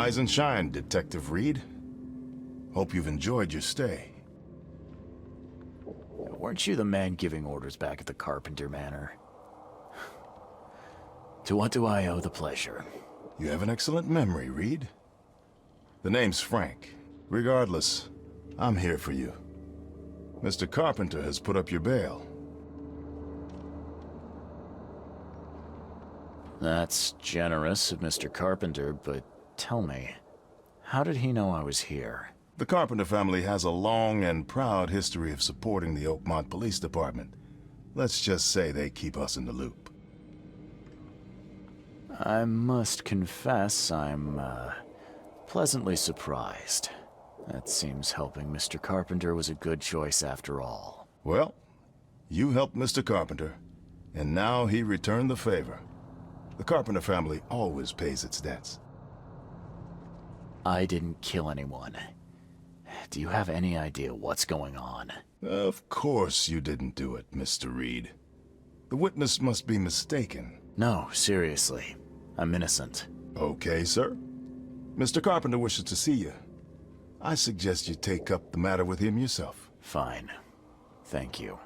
Rise and shine, Detective Reed. Hope you've enjoyed your stay. Weren't you the man giving orders back at the Carpenter Manor? To what do I owe the pleasure? You have an excellent memory, Reed. The name's Frank. Regardless, I'm here for you. Mr. Carpenter has put up your bail. That's generous of Mr. Carpenter, but tell me, how did he know I was here? The Carpenter family has a long and proud history of supporting the Oakmont Police Department. Let's just say they keep us in the loop. I must confess I'm, pleasantly surprised. That seems helping Mr. Carpenter was a good choice after all. Well, you helped Mr. Carpenter, and now he returned the favor. The Carpenter family always pays its debts. I didn't kill anyone. Do you have any idea what's going on? Of course you didn't do it, Mr. Reed. The witness must be mistaken. No, seriously. I'm innocent. Okay, sir. Mr. Carpenter wishes to see you. I suggest you take up the matter with him yourself. Fine. Thank you.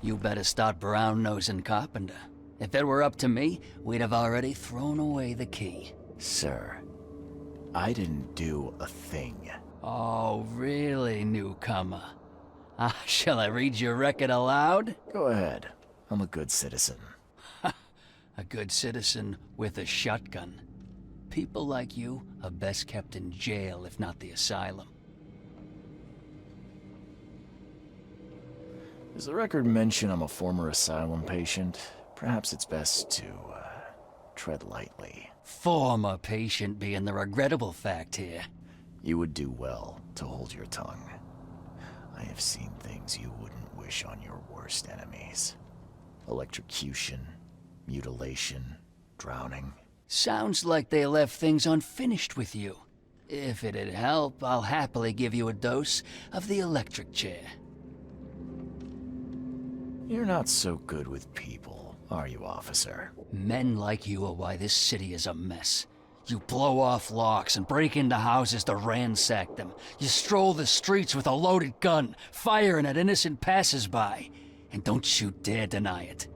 You better start brown-nosing Carpenter. If it were up to me, we'd have already thrown away the key. Sir, I didn't do a thing. Oh, really, newcomer? Shall I read your record aloud? Go ahead. I'm a good citizen. A good citizen with a shotgun. People like you are best kept in jail, if not the asylum. Does the record mention I'm a former asylum patient? Perhaps it's best to, tread lightly. Former patient being the regrettable fact here. You would do well to hold your tongue. I have seen things you wouldn't wish on your worst enemies. Electrocution, mutilation, drowning. Sounds like they left things unfinished with you. If it'd help, I'll happily give you a dose of the electric chair. You're not so good with people, are you, officer? Men like you are why this city is a mess. You blow off locks and break into houses to ransack them. You stroll the streets with a loaded gun, firing at innocent passersby. And don't you dare deny it.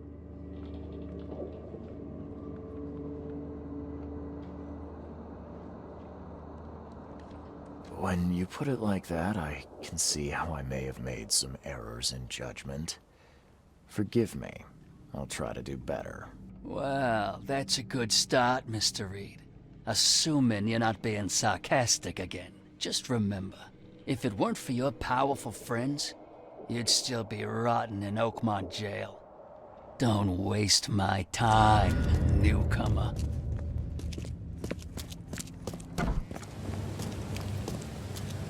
When you put it like that, I can see how I may have made some errors in judgment. Forgive me. I'll try to do better. Well, that's a good start, Mr. Reed. Assuming you're not being sarcastic again. Just remember, if it weren't for your powerful friends, you'd still be rotting in Oakmont jail. Don't waste my time, newcomer.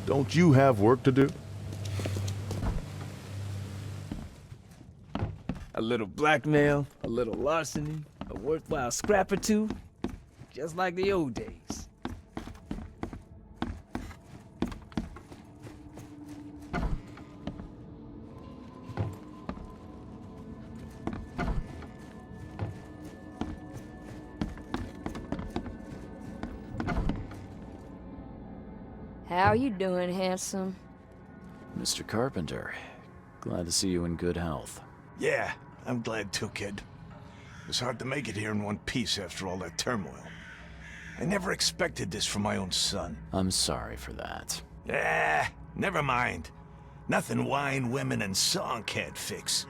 Don't you have work to do? A little blackmail, a little larceny, a worthwhile scrap or two, just like the old days. How you doing, handsome? Mr. Carpenter, glad to see you in good health. Yeah, I'm glad too, kid. It's hard to make it here in one piece after all that turmoil. I never expected this from my own son. I'm sorry for that. Never mind. Nothing wine, women, and song can't fix.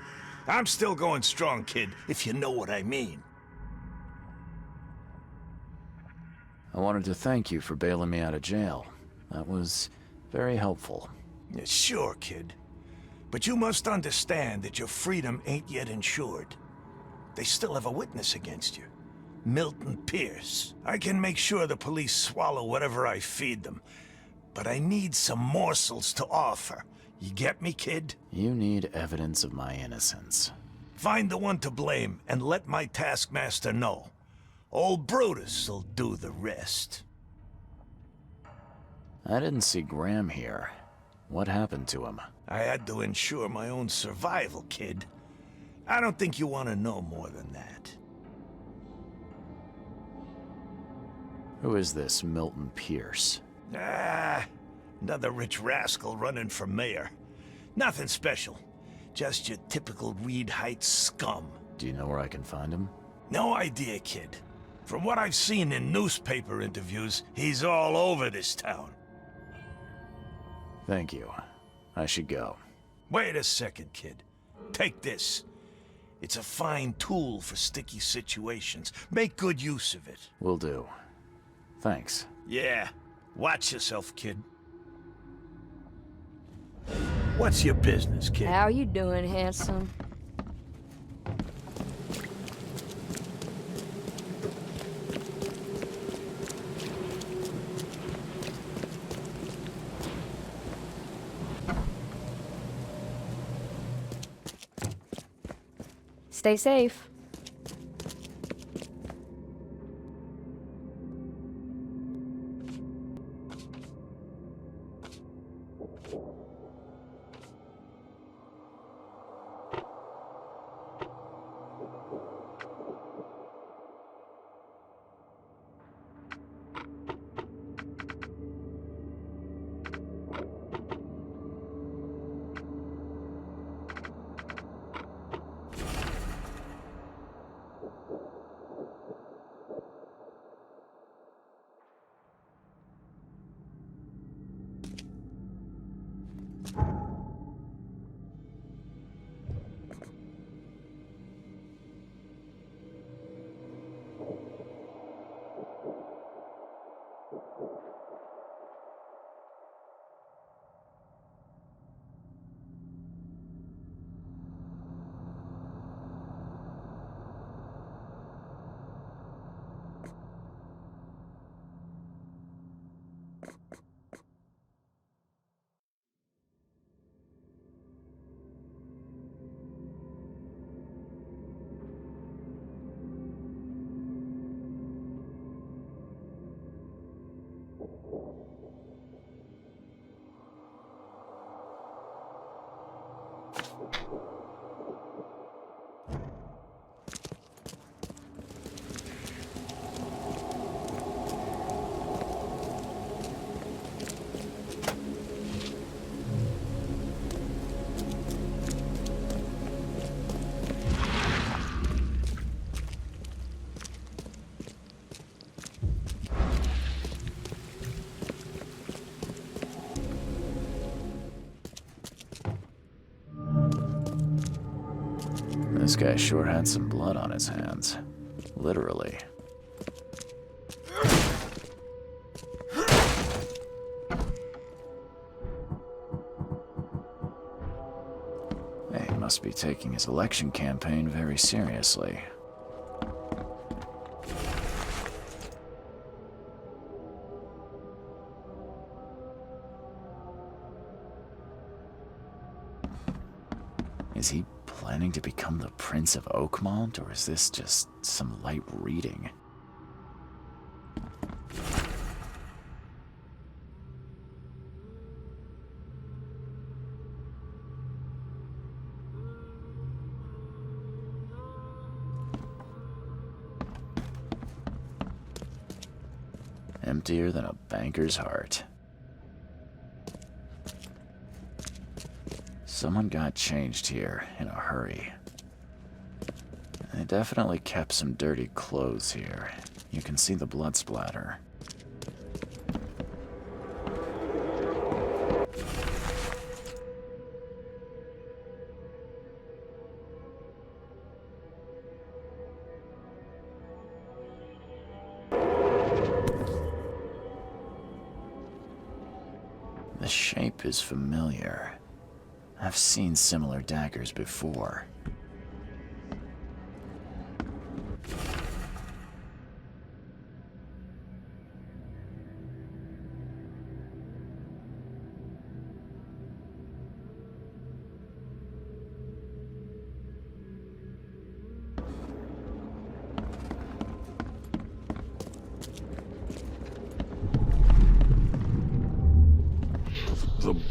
I'm still going strong, kid, if you know what I mean. I wanted to thank you for bailing me out of jail. That was very helpful. Yeah, sure, kid. But you must understand that your freedom ain't yet insured. They still have a witness against you. Milton Pierce. I can make sure the police swallow whatever I feed them. But I need some morsels to offer. You get me, kid? You need evidence of my innocence. Find the one to blame and let my taskmaster know. Old Brutus'll do the rest. I didn't see Graham here. What happened to him? I had to ensure my own survival, kid. I don't think you want to know more than that. Who is this Milton Pierce? Another rich rascal running for mayor. Nothing special. Just your typical Reed Heights scum. Do you know where I can find him? No idea, kid. From what I've seen in newspaper interviews, he's all over this town. Thank you. I should go. Wait a second, kid. Take this. It's a fine tool for sticky situations. Make good use of it. Will do. Thanks. Yeah. Watch yourself, kid. What's your business, kid? How you doing, handsome? Stay safe. This guy sure had some blood on his hands. Literally. He must be taking his election campaign very seriously. Is he planning to become the Prince of Oakmont, or is this just some light reading? Emptier than a banker's heart. Someone got changed here in a hurry. They definitely kept some dirty clothes here. You can see the blood splatter. The shape is familiar. I've seen similar daggers before.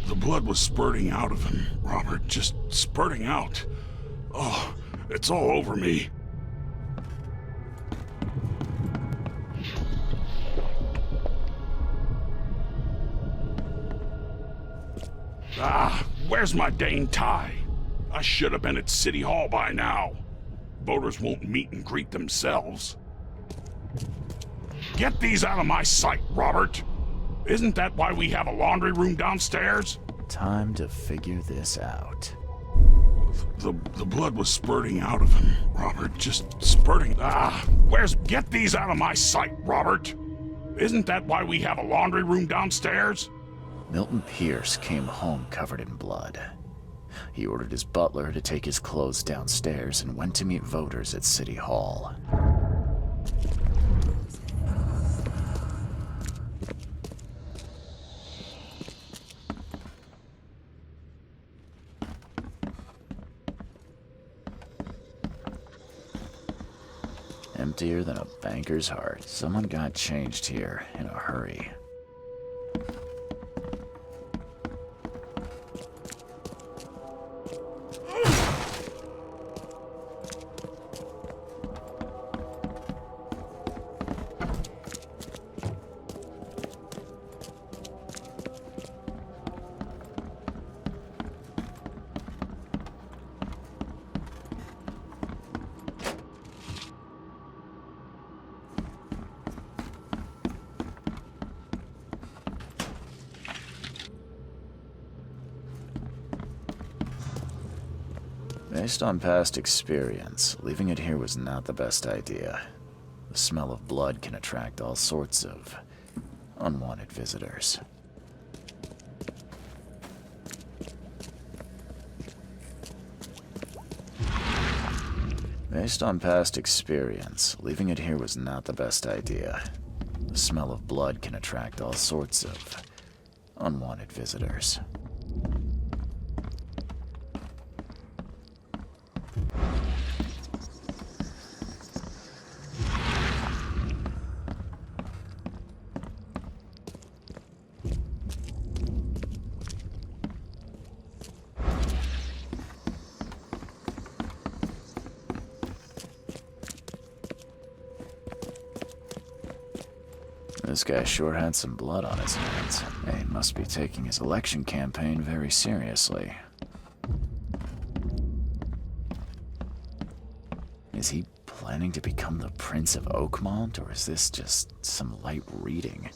The blood was spurting out of him, Robert. Just spurting out. Oh, it's all over me. Ah, where's my dang tie? I should have been at City Hall by now. Voters won't meet and greet themselves. Get these out of my sight, Robert. Isn't that why we have a laundry room downstairs? Time to figure this out. The blood was spurting out of him, Robert. Just spurting. Ah, get these out of my sight, Robert. Isn't that why we have a laundry room downstairs? Milton Pierce came home covered in blood. He ordered his butler to take his clothes downstairs and went to meet voters at City Hall. Emptier than a banker's heart. Someone got changed here in a hurry. Based on past experience, leaving it here was not the best idea. The smell of blood can attract all sorts of unwanted visitors. Based on past experience, leaving it here was not the best idea. The smell of blood can attract all sorts of unwanted visitors. This guy sure had some blood on his hands. He must be taking his election campaign very seriously. Is he planning to become the Prince of Oakmont, or is this just some light reading?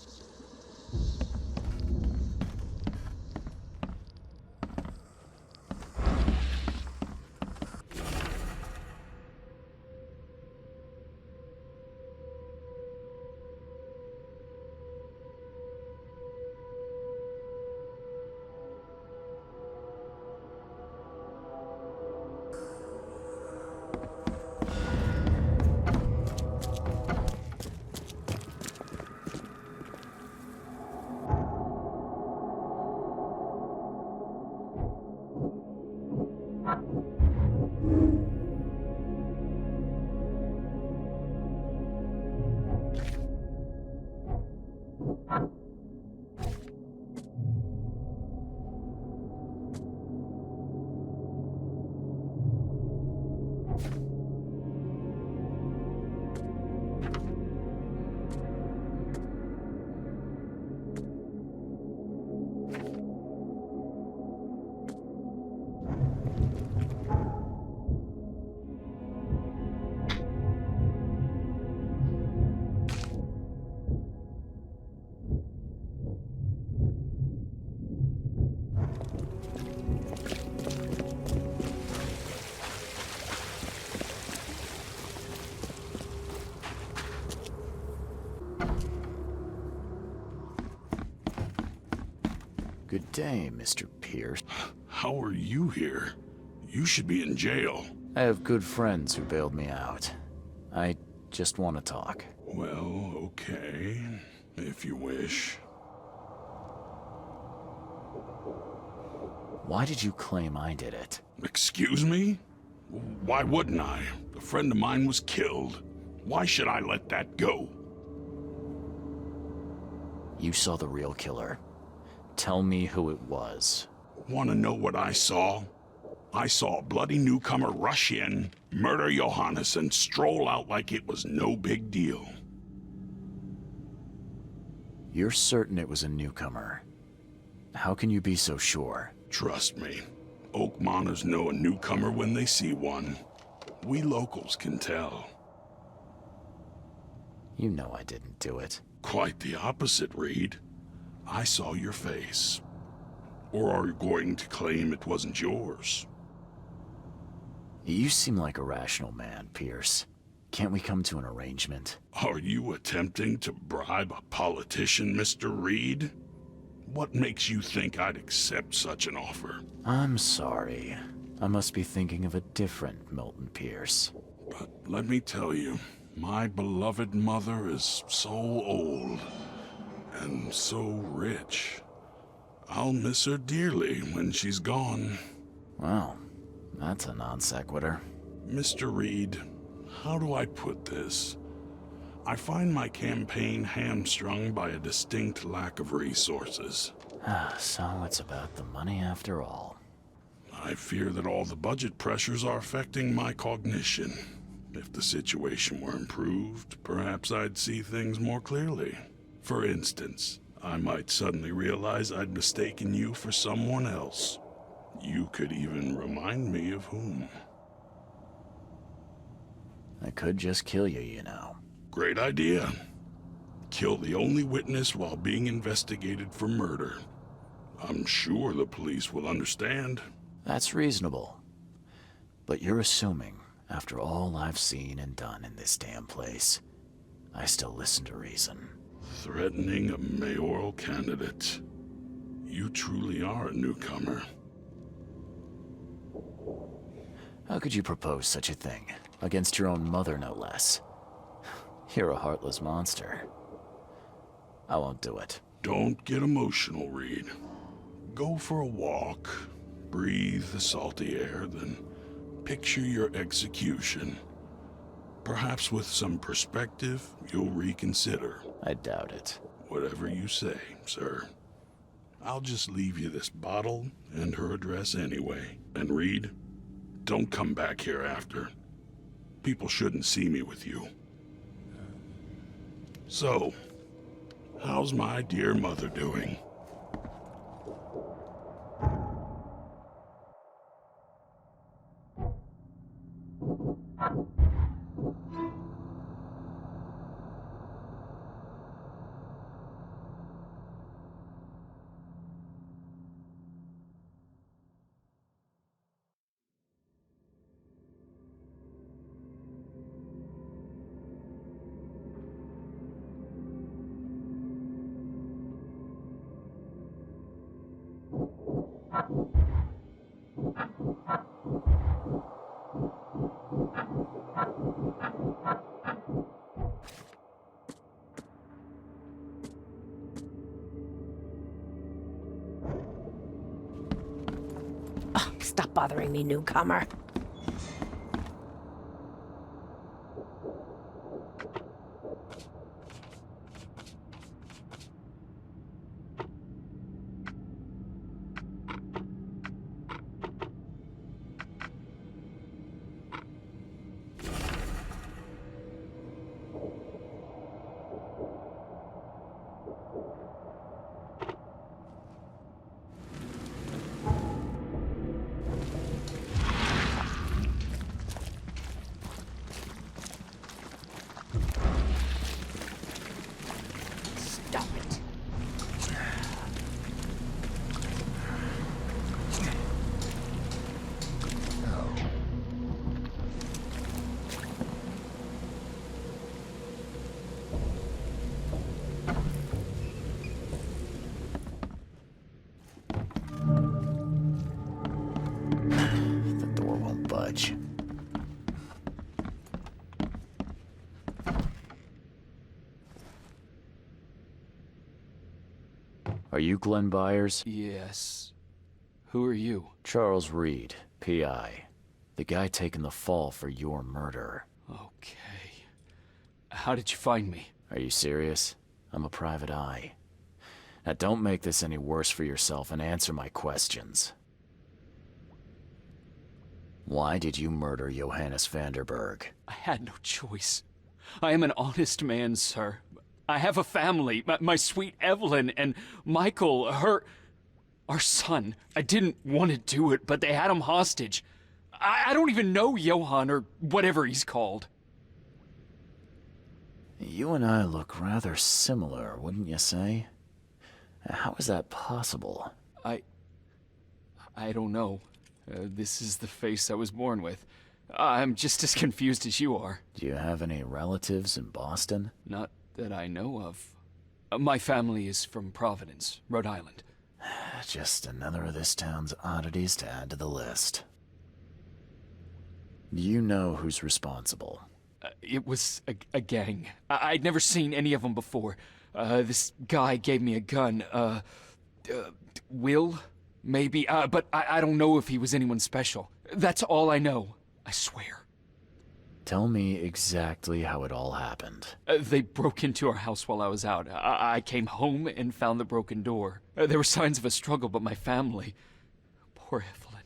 day, Mr. Pierce. How are you here? You should be in jail. I have good friends who bailed me out. I just want to talk. Well, okay, if you wish. Why did you claim I did it? Excuse me? Why wouldn't I? A friend of mine was killed. Why should I let that go? You saw the real killer. Tell me who it was. Want to know what I saw? I saw a bloody newcomer rush in, murder Johannes, and stroll out like it was no big deal. You're certain it was a newcomer. How can you be so sure? Trust me, Oakmoners know a newcomer when they see one. We locals can tell. You know I didn't do it. Quite the opposite, Reed. I saw your face. Or are you going to claim it wasn't yours? You seem like a rational man, Pierce. Can't we come to an arrangement? Are you attempting to bribe a politician, Mr. Reed? What makes you think I'd accept such an offer? I'm sorry. I must be thinking of a different Milton Pierce. But let me tell you, my beloved mother is so old and so rich. I'll miss her dearly when she's gone. Well, that's a non sequitur. Mr. Reed, how do I put this? I find my campaign hamstrung by a distinct lack of resources. So it's about the money after all. I fear that all the budget pressures are affecting my cognition. If the situation were improved, perhaps I'd see things more clearly. For instance, I might suddenly realize I'd mistaken you for someone else. You could even remind me of whom. I could just kill you, you know. Great idea. Kill the only witness while being investigated for murder. I'm sure the police will understand. That's reasonable. But you're assuming, after all I've seen and done in this damn place, I still listen to reason. Threatening a mayoral candidate. You truly are a newcomer. How could you propose such a thing? Against your own mother, no less. You're a heartless monster. I won't do it. Don't get emotional, Reed. Go for a walk, breathe the salty air, then picture your execution. Perhaps with some perspective, you'll reconsider. I doubt it. Whatever you say, sir. I'll just leave you this bottle and her address anyway. And Reed, don't come back here after. People shouldn't see me with you. So, how's my dear mother doing? Stop bothering me, newcomer. Are you Glenn Byers? Yes. Who are you? Charles Reed, P.I. The guy taking the fall for your murder. Okay. How did you find me? Are you serious? I'm a private eye. Now don't make this any worse for yourself and answer my questions. Why did you murder Johannes Vanderberg? I had no choice. I am an honest man, sir. I have a family. My sweet Evelyn and Michael, our son. I didn't want to do it, but they had him hostage. I don't even know Johann or whatever he's called. You and I look rather similar, wouldn't you say? How is that possible? I don't know. This is the face I was born with. I'm just as confused as you are. Do you have any relatives in Boston? Not that I know of. My family is from Providence, Rhode Island. Just another of this town's oddities to add to the list. Do you know who's responsible? It was a gang. I'd never seen any of them before. This guy gave me a gun. Will? Maybe. But I don't know if he was anyone special. That's all I know. I swear. Tell me exactly how it all happened. They broke into our house while I was out. I came home and found the broken door. There were signs of a struggle, but my family... Poor Evelyn.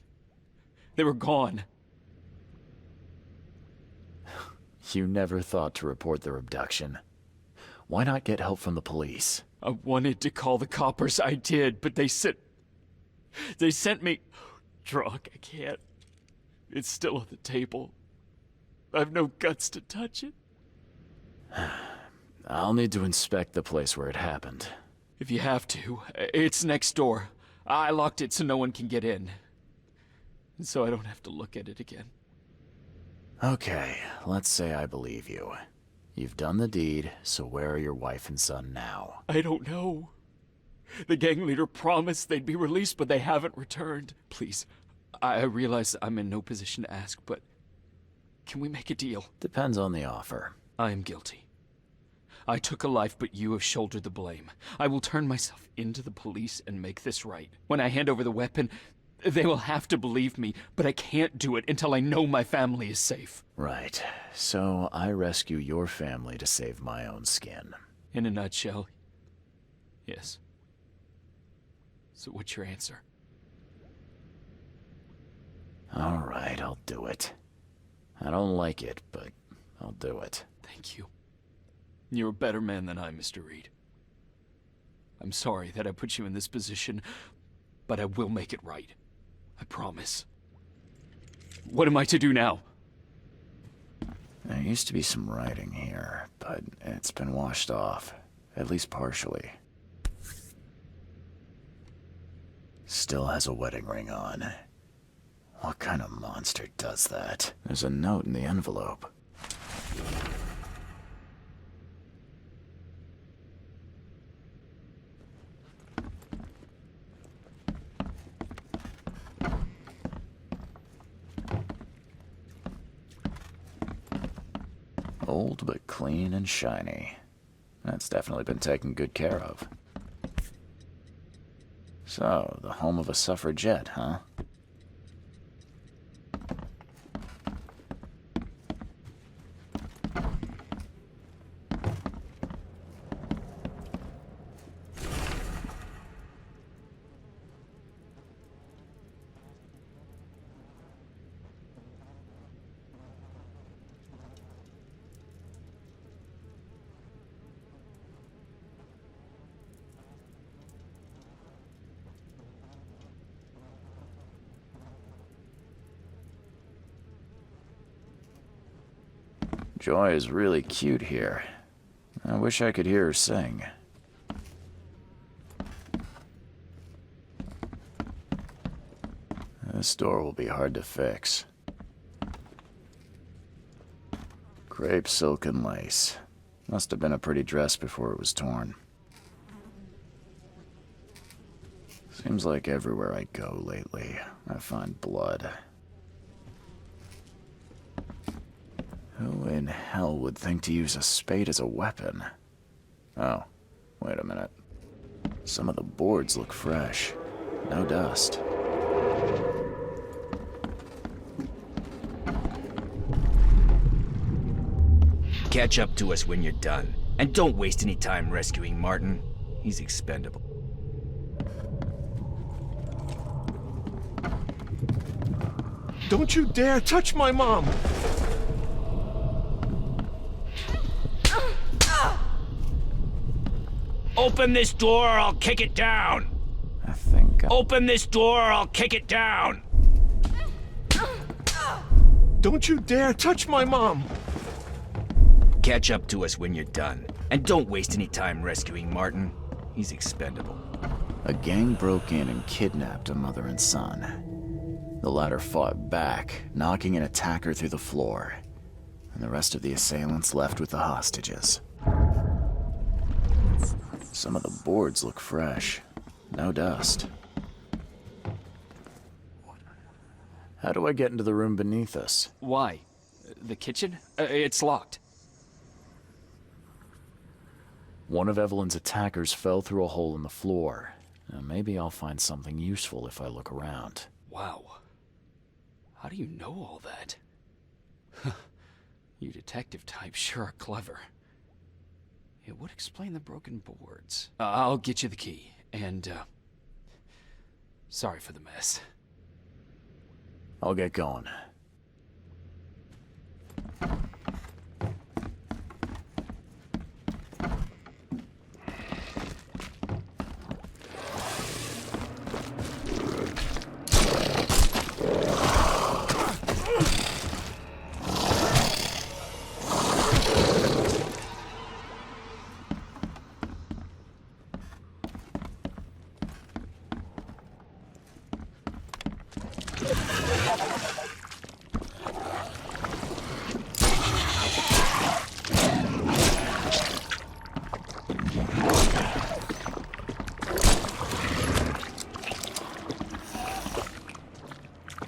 They were gone. You never thought to report their abduction. Why not get help from the police? I wanted to call the coppers. I did, but they sent me... Drunk. I can't. It's still on the table. I've no guts to touch it. I'll need to inspect the place where it happened. If you have to. It's next door. I locked it so no one can get in. So I don't have to look at it again. Okay, let's say I believe you. You've done the deed, so where are your wife and son now? I don't know. The gang leader promised they'd be released, but they haven't returned. Please, I realize I'm in no position to ask, but can we make a deal? Depends on the offer. I am guilty. I took a life, but you have shouldered the blame. I will turn myself into the police and make this right. When I hand over the weapon, they will have to believe me, but I can't do it until I know my family is safe. Right. So I rescue your family to save my own skin. In a nutshell, yes. So what's your answer? All right, I'll do it. I don't like it, but I'll do it. Thank you. You're a better man than I, Mr. Reed. I'm sorry that I put you in this position, but I will make it right. I promise. What am I to do now? There used to be some writing here, but it's been washed off, at least partially. Still has a wedding ring on. What kind of monster does that? There's a note in the envelope. Old but clean and shiny. That's definitely been taken good care of. So, the home of a suffragette, huh? Joy is really cute here. I wish I could hear her sing. This door will be hard to fix. Crepe, silk, and lace. Must have been a pretty dress before it was torn. Seems like everywhere I go lately, I find blood. Who in hell would think to use a spade as a weapon? Oh, wait a minute. Some of the boards look fresh. No dust. Catch up to us when you're done. And don't waste any time rescuing Martin. He's expendable. Don't you dare touch my mom! Open this door or I'll kick it down! I think Open this door or I'll kick it down! Don't you dare touch my mom! Catch up to us when you're done. And don't waste any time rescuing Martin. He's expendable. a gang broke in and kidnapped a mother and son. The latter fought back, knocking an attacker through the floor, and the rest of the assailants left with the hostages. Some of the boards look fresh. No dust. How do I get into the room beneath us? Why? The kitchen? It's locked. One of Evelyn's attackers fell through a hole in the floor. Now, maybe I'll find something useful if I look around. Wow. How do you know all that? You detective types sure are clever. It would explain the broken boards. I'll get you the key, and, sorry for the mess. I'll get going.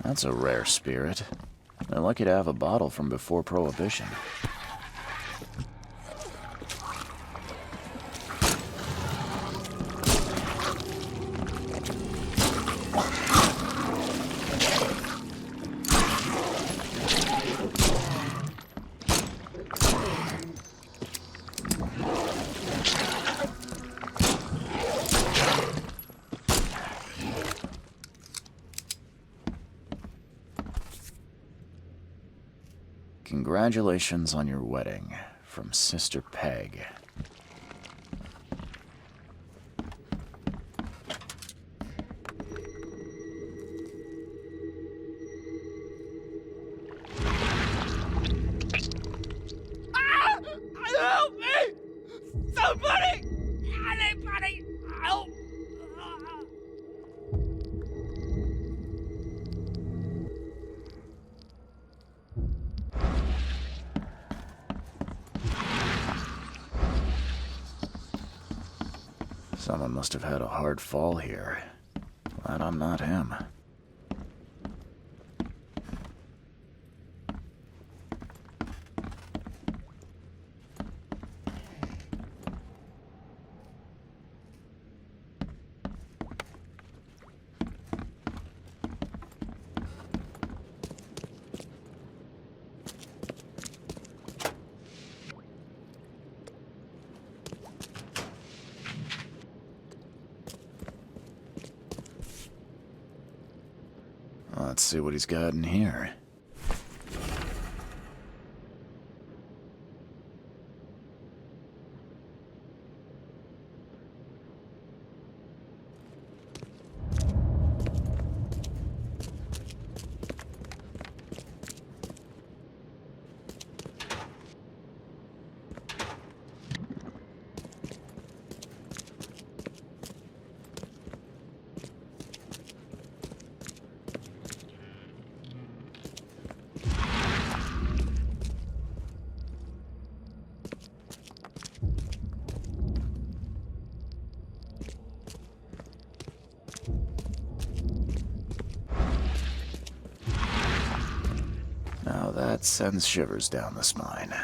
That's a rare spirit. They're lucky to have a bottle from before Prohibition. Congratulations on your wedding, from Sister Peg. Help me! Somebody! Anybody! Help! Someone must have had a hard fall here. Glad I'm not him. Let's see what he's got in here. Now that sends shivers down the spine.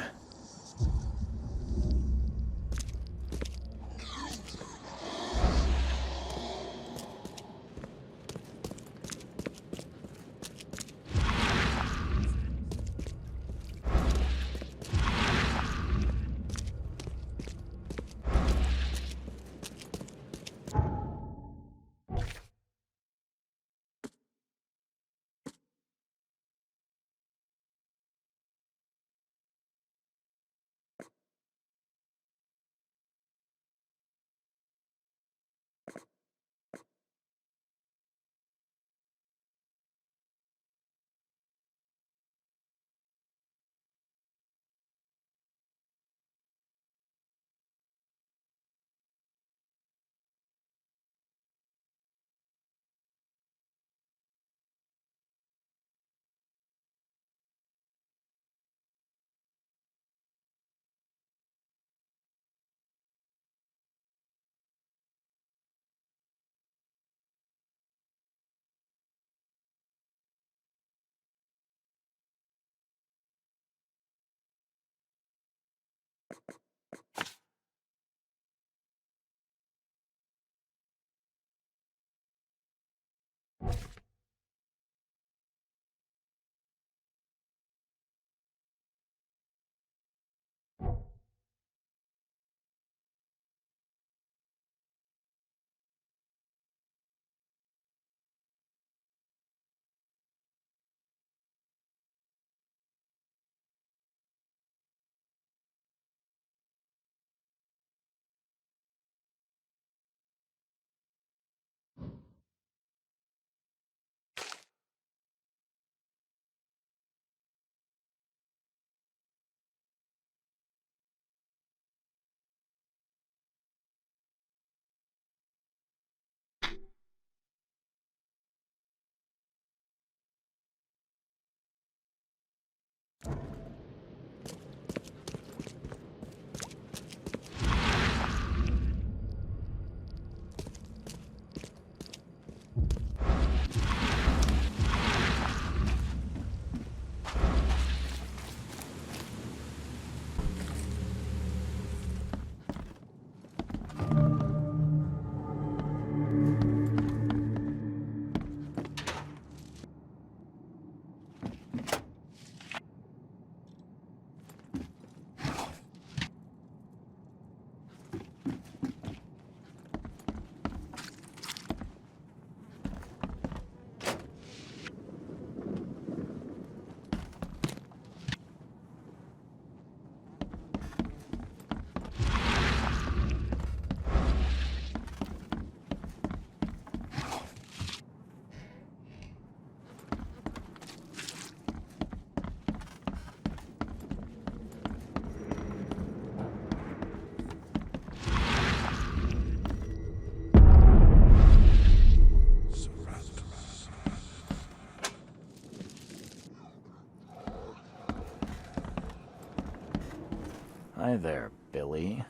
Hi there, Billy.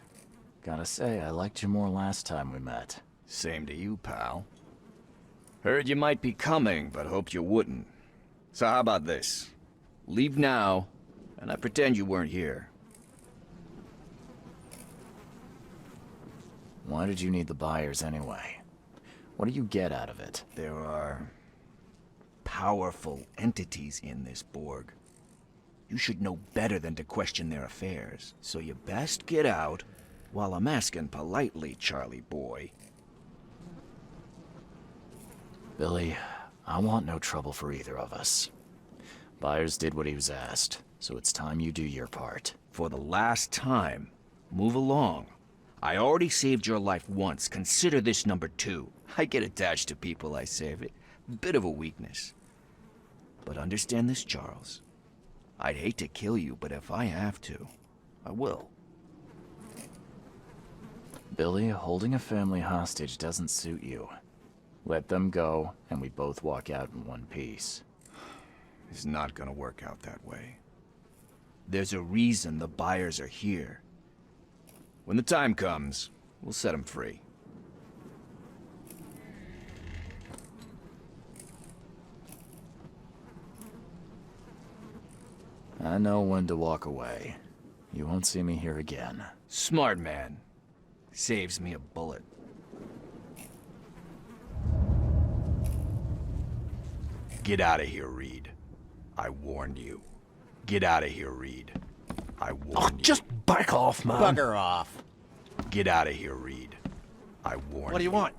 Gotta say, I liked you more last time we met. Same to you, pal. Heard you might be coming, but hoped you wouldn't. So how about this? Leave now, and I pretend you weren't here. Why did you need the buyers anyway? What do you get out of it? There are powerful entities in this Borg. You should know better than to question their affairs, so you best get out while I'm asking politely, Charlie boy. Billy, I want no trouble for either of us. Byers did what he was asked, so it's time you do your part. For the last time, move along. I already saved your life once. Consider this number 2. I get attached to people I save. It bit of a weakness. But understand this, Charles. I'd hate to kill you, but if I have to, I will. Billy, holding a family hostage doesn't suit you. Let them go, and we both walk out in one piece. It's not gonna work out that way. There's a reason the buyers are here. When the time comes, we'll set them free. I know when to walk away. You won't see me here again. Smart man. Saves me a bullet. Get out of here, Reed. I warned you. Get out of here, Reed. I warned you. Just back off, man. Bugger off. Get out of here, Reed. I warned you. What do you want?